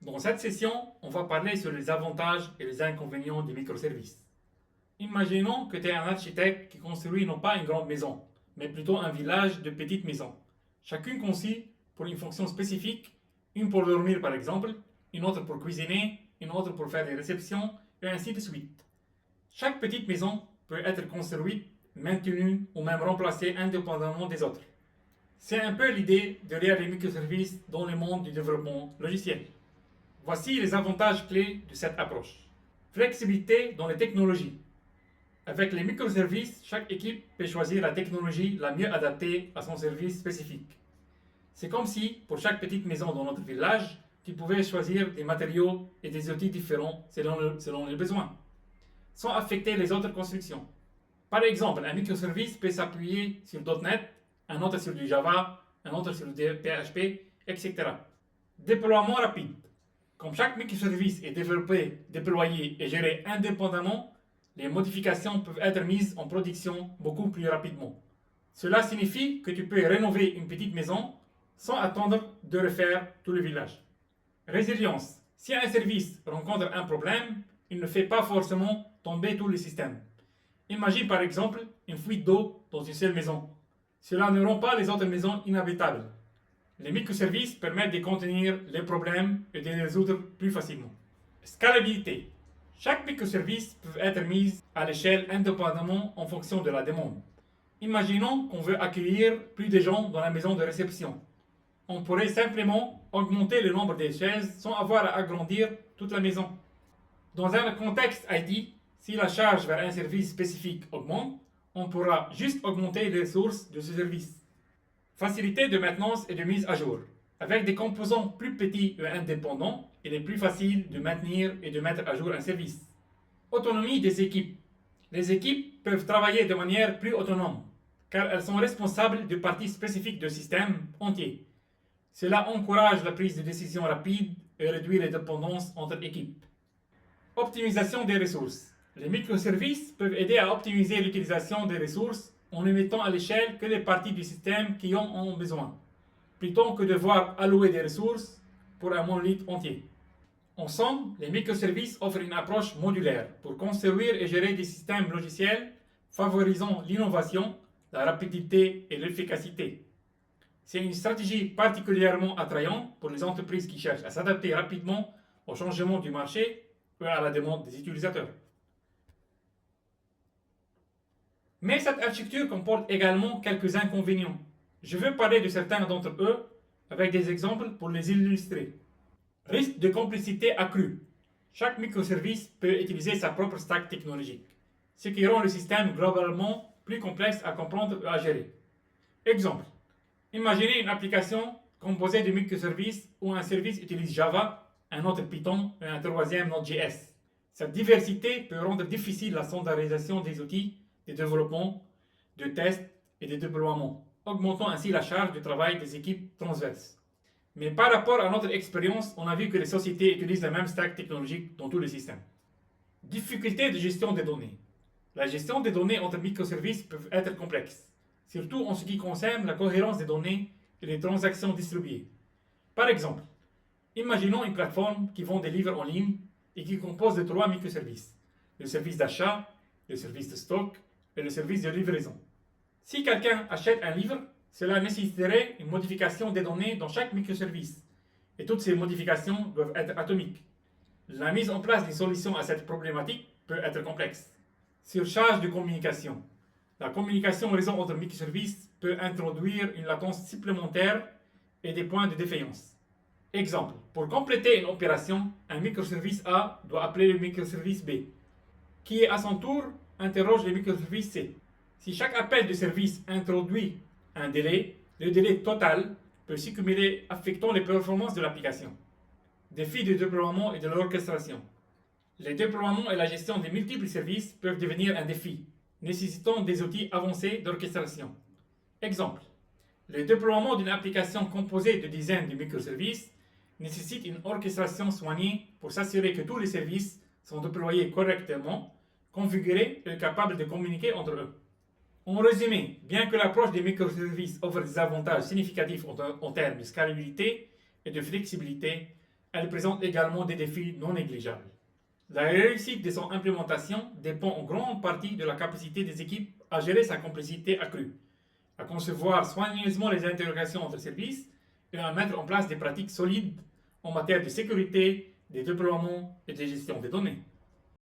Dans cette session, on va parler sur les avantages et les inconvénients des microservices. Imaginons que tu es un architecte qui construit non pas une grande maison, mais plutôt un village de petites maisons, chacune conçue pour une fonction spécifique, une pour dormir par exemple, une autre pour cuisiner, une autre pour faire des réceptions, et ainsi de suite. Chaque petite maison peut être construite, maintenue ou même remplacée indépendamment des autres. C'est un peu l'idée derrière les microservices dans le monde du développement logiciel. Voici les avantages clés de cette approche. Flexibilité dans les technologies. Avec les microservices, chaque équipe peut choisir la technologie la mieux adaptée à son service spécifique. C'est comme si, pour chaque petite maison dans notre village, tu pouvais choisir des matériaux et des outils différents selon les besoins, sans affecter les autres constructions. Par exemple, un microservice peut s'appuyer sur .NET, un autre sur du Java, un autre sur du PHP, etc. Déploiement rapide. Comme chaque microservice est développé, déployé et géré indépendamment, les modifications peuvent être mises en production beaucoup plus rapidement. Cela signifie que tu peux rénover une petite maison sans attendre de refaire tout le village. Résilience. Si un service rencontre un problème, il ne fait pas forcément tomber tout le système. Imagine par exemple une fuite d'eau dans une seule maison. Cela ne rend pas les autres maisons inhabitables. Les microservices permettent de contenir les problèmes et de les résoudre plus facilement. Scalabilité. Chaque microservice peut être mis à l'échelle indépendamment en fonction de la demande. Imaginons qu'on veut accueillir plus de gens dans la maison de réception. On pourrait simplement augmenter le nombre de chaises sans avoir à agrandir toute la maison. Dans un contexte IT, si la charge vers un service spécifique augmente, on pourra juste augmenter les ressources de ce service. Facilité de maintenance et de mise à jour. Avec des composants plus petits et indépendants, il est plus facile de maintenir et de mettre à jour un service. Autonomie des équipes. Les équipes peuvent travailler de manière plus autonome, car elles sont responsables de parties spécifiques du système entier. Cela encourage la prise de décision rapide et réduit les dépendances entre équipes. Optimisation des ressources. Les microservices peuvent aider à optimiser l'utilisation des ressources en ne mettant à l'échelle que les parties du système qui en ont besoin, plutôt que de devoir allouer des ressources pour un monolithe entier. Ensemble, les microservices offrent une approche modulaire pour construire et gérer des systèmes logiciels favorisant l'innovation, la rapidité et l'efficacité. C'est une stratégie particulièrement attrayante pour les entreprises qui cherchent à s'adapter rapidement au changement du marché et à la demande des utilisateurs. Mais cette architecture comporte également quelques inconvénients. Je veux parler de certains d'entre eux avec des exemples pour les illustrer. Risque de complexité accrue. Chaque microservice peut utiliser sa propre stack technologique, ce qui rend le système globalement plus complexe à comprendre et à gérer. Exemple. Imaginez une application composée de microservices où un service utilise Java, un autre Python et un troisième Node.js. Cette diversité peut rendre difficile la standardisation des outils de développement, de tests et de déploiement, augmentant ainsi la charge de travail des équipes transverses. Mais par rapport à notre expérience, on a vu que les sociétés utilisent la même stack technologique dans tous les systèmes. Difficulté de gestion des données. La gestion des données entre microservices peut être complexe, surtout en ce qui concerne la cohérence des données et les transactions distribuées. Par exemple, imaginons une plateforme qui vend des livres en ligne et qui compose de 3 microservices. Le service d'achat, le service de stock et le service de livraison. Si quelqu'un achète un livre, cela nécessiterait une modification des données dans chaque microservice. Et toutes ces modifications doivent être atomiques. La mise en place d'une solution à cette problématique peut être complexe. Surcharge de communication. La communication réseau entre microservices peut introduire une latence supplémentaire et des points de défaillance. Exemple, pour compléter une opération, un microservice A doit appeler le microservice B, qui à son tour interroge le microservice C. Si chaque appel de service introduit un délai, le délai total peut s'accumuler affectant les performances de l'application. Défis de déploiement et de l'orchestration. Les déploiements et la gestion des multiples services peuvent devenir un défi, nécessitant des outils avancés d'orchestration. Exemple, le déploiement d'une application composée de dizaines de microservices nécessite une orchestration soignée pour s'assurer que tous les services sont déployés correctement, configurés et capables de communiquer entre eux. En résumé, bien que l'approche des microservices offre des avantages significatifs en termes de scalabilité et de flexibilité, Elle présente également des défis non négligeables. La réussite de son implémentation dépend en grande partie de la capacité des équipes à gérer sa complexité accrue, à concevoir soigneusement les interrogations entre services et à mettre en place des pratiques solides en matière de sécurité, de déploiement et de gestion des données.